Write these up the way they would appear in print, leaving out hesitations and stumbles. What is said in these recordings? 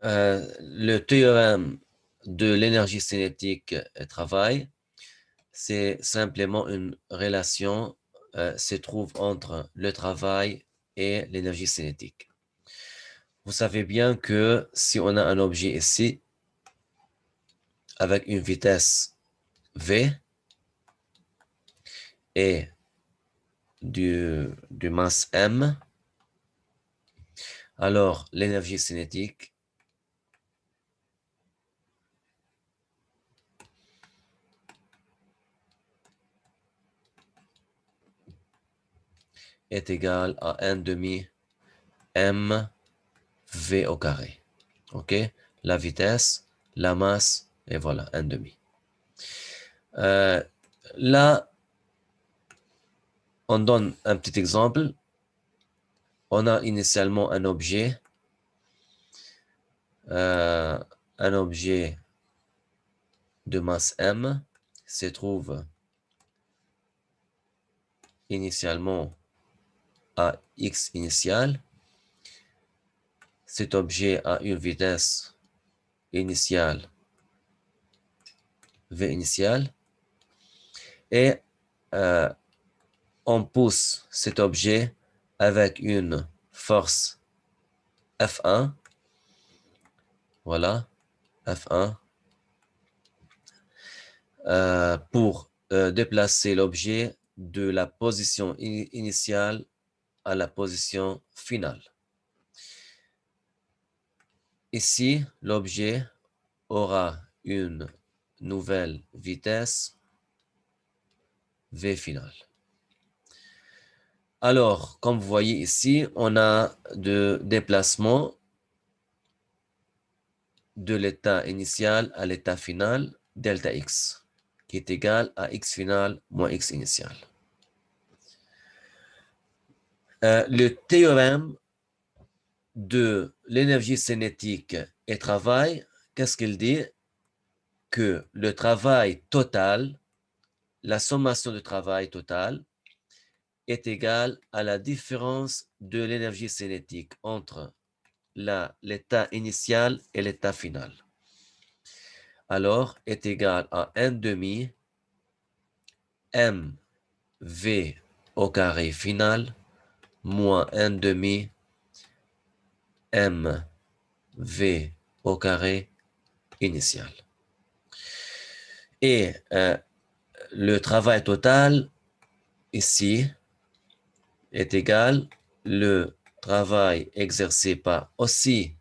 Le théorème de l'énergie cinétique et travail, c'est simplement une relation se trouve entre le travail et l'énergie cinétique. Vous savez bien que si on a un objet ici avec une vitesse v et du masse m, alors l'énergie cinétique est égale à 1 demi m v au carré. OK? La vitesse, la masse, et voilà, 1 demi. Là, on donne un petit exemple. On a initialement euh, un objet de masse m se trouve initialement à x initial. Cet objet a une vitesse initiale v initiale et on pousse cet objet avec une force F1, voilà, F1, pour déplacer l'objet de la position initiale à la position finale. Ici, l'objet aura une nouvelle vitesse V finale. Alors, comme vous voyez ici, on a de déplacement de l'état initial à l'état final, delta x, qui est égal à x final moins x initial. Le théorème de l'énergie cinétique et travail, qu'est-ce qu'il dit? Que le travail total, la sommation de travail total, est égale à la différence de l'énergie cinétique entre l'état initial et l'état final. Alors, est égal à 1 demi mv au carré final moins 1 demi mv au carré initial. Et le travail total ici est égal le travail exercé par aussi,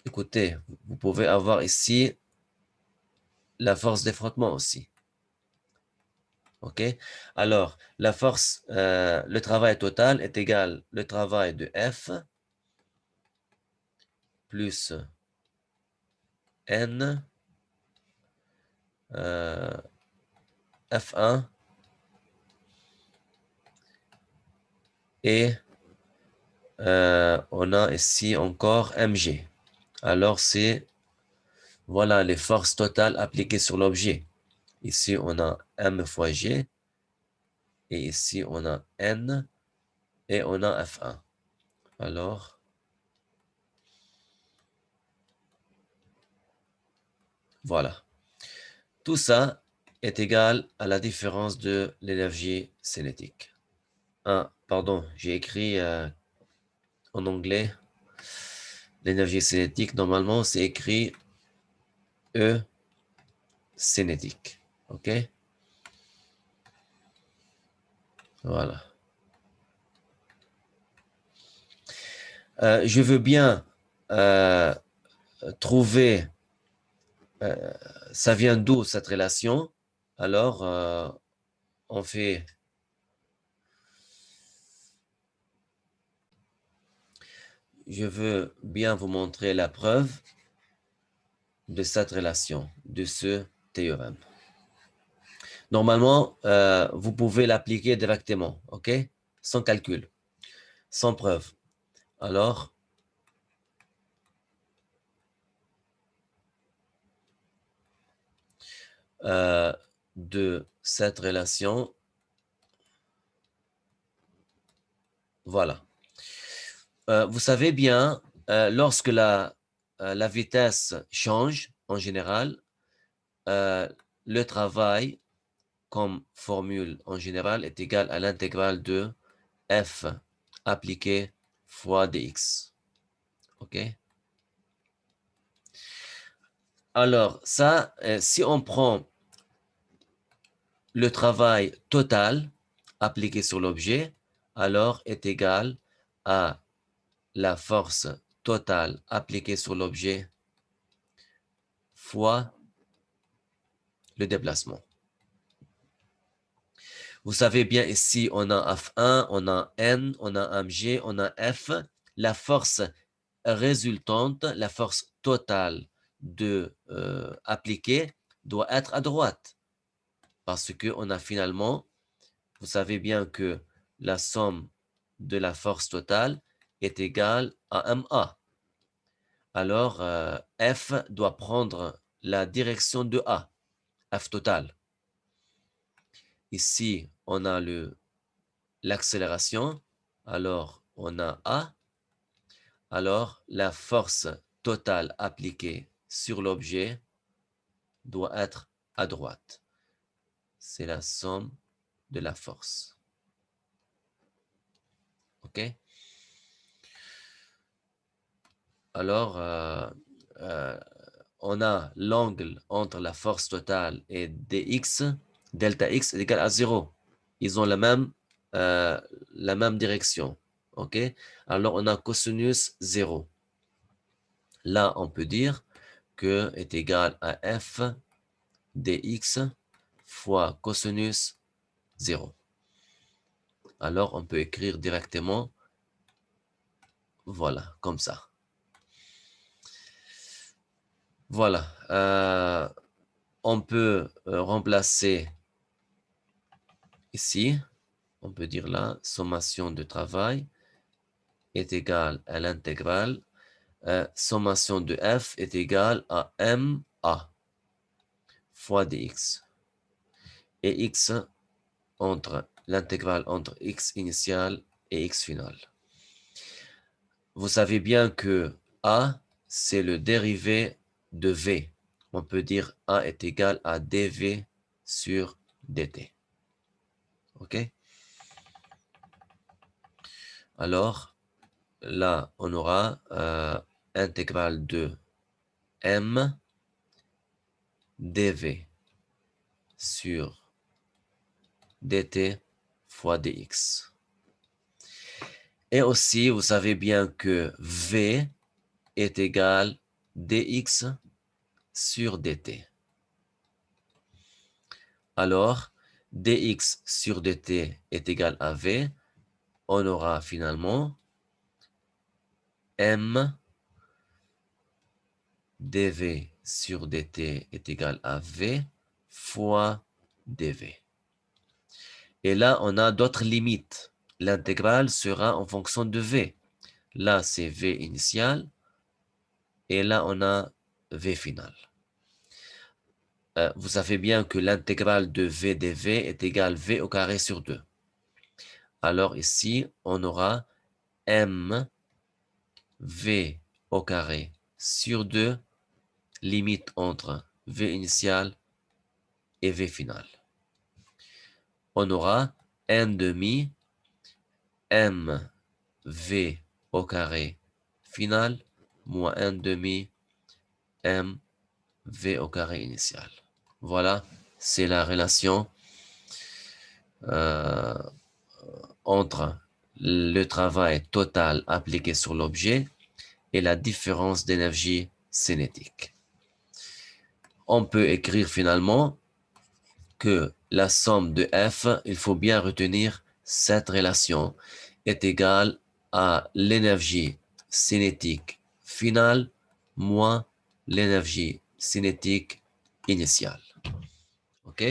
écoutez, vous pouvez avoir ici la force de frottement aussi. OK? Alors, la force, le travail total est égal le travail de F plus N F1 et on a ici encore mg. Alors, c'est, voilà, les forces totales appliquées sur l'objet. Ici, on a m fois g. Et ici, on a n et on a F1. Alors, voilà. Tout ça est égal à la différence de l'énergie cinétique. Ah, pardon, j'ai écrit en anglais l'énergie cinétique. Normalement, c'est écrit E cinétique. OK? Voilà. Je veux bien euh, trouver ça vient d'où cette relation. Alors, on fait je veux bien vous montrer la preuve de cette relation, de ce théorème. Normalement, vous pouvez l'appliquer directement, OK? Sans calcul, sans preuve. Alors, de cette relation, voilà. Vous savez bien, lorsque la la vitesse change en général, le travail comme formule en général est égal à l'intégrale de f appliqué fois dx. OK? Alors, ça, si on prend le travail total appliqué sur l'objet, alors est égal à la force totale appliquée sur l'objet fois le déplacement. Vous savez bien ici, on a F1, on a N, on a mg, on a F. La force résultante, la force totale de appliquée doit être à droite. Parce qu'on a finalement, vous savez bien que la somme de la force totale est égale à MA. Alors, F doit prendre la direction de A, F total. Ici, on a l'accélération, alors on a A. Alors, la force totale appliquée sur l'objet doit être à droite. C'est la somme de la force. OK? Alors, on a l'angle entre la force totale et dx, delta x est égal à 0. Ils ont la même direction. OK? Alors, on a cosinus 0. Là, on peut dire que est égal à f dx fois cosinus 0. Alors, on peut écrire directement, voilà, comme ça. Voilà. On peut remplacer ici, on peut dire là, sommation de travail est égale à l'intégrale. Sommation de f est égale à ma fois dx. Et x entre l'intégrale entre x initial et x final. Vous savez bien que a, c'est le dérivé de v. On peut dire a est égal à dv sur dt. OK? Alors, là, on aura intégrale de m dv sur dt fois dx. Et aussi, vous savez bien que v est égal dx sur dt. Alors, dx sur dt est égal à v. On aura finalement m dv sur dt est égal à v fois dv. Et là, on a d'autres limites. L'intégrale sera en fonction de v. Là, c'est v initial. Et là, on a v final. Vous savez bien que l'intégrale de v dv est égale v au carré sur 2. Alors ici, on aura m v au carré sur 2, limite entre v initial et v final. On aura n demi m v au carré final moins n demi m v au carré initial. Voilà, c'est la relation entre le travail total appliqué sur l'objet et la différence d'énergie cinétique. On peut écrire finalement que la somme de F, il faut bien retenir cette relation, est égale à l'énergie cinétique finale moins l'énergie cinétique initiale. OK?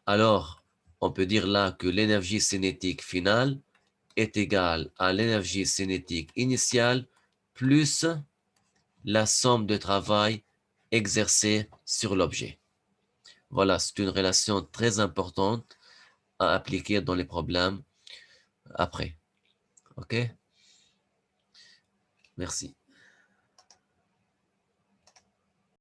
Alors, on peut dire là que l'énergie cinétique finale est égale à l'énergie cinétique initiale plus la somme de travail exercé sur l'objet. Voilà, c'est une relation très importante à appliquer dans les problèmes après. OK? Merci.